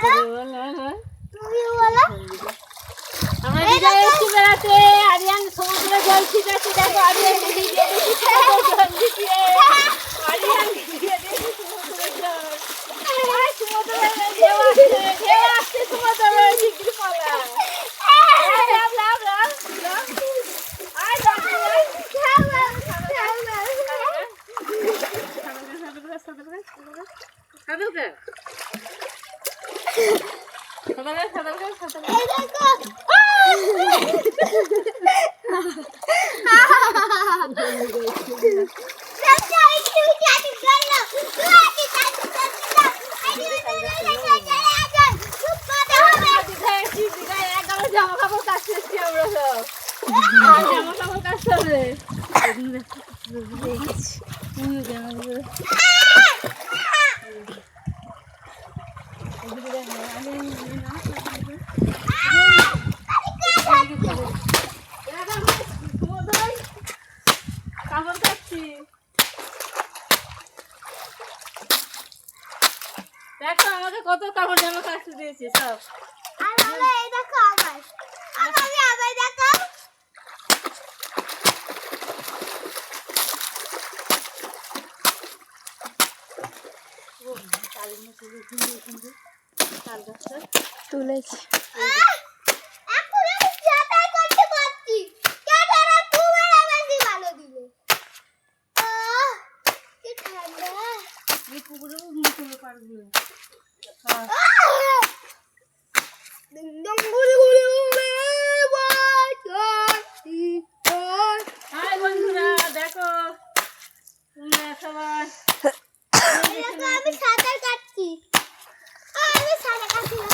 তুমি বলো আমরা বিদায় হচ্ছি বেড়াতে। আরিয়ান সমুদ্রে জল ছিটাচ্ছি, দেখো আরিয়ান দিয়ে দিয়েছি জল দিচ্ছে। আরিয়ান দিয়ে দিয়েছি সমুদ্রের জল। সমুদ্রে ঢেউ আসছে সমুদ্রে, শিগগির পালা। লাভ লাভ লাভ লাভ। আয় বাবু আয়। সাঁতার কে? জামা কাপড় কাচতে এসছি আমরা সব। জামা কাপড় কাচতে হবে। কাপড় কাচ্ছি, দেখো আমাকে কত কাপড় জামা কাচতে দিয়েছে সব। তুলেছি হাই বন্ধুরা, দেখো তোমরা সবাই। আমি সাঁতার কাটছি, আমি সাঁতার কাটছি না।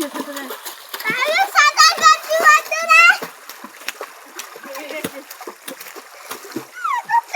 দেখো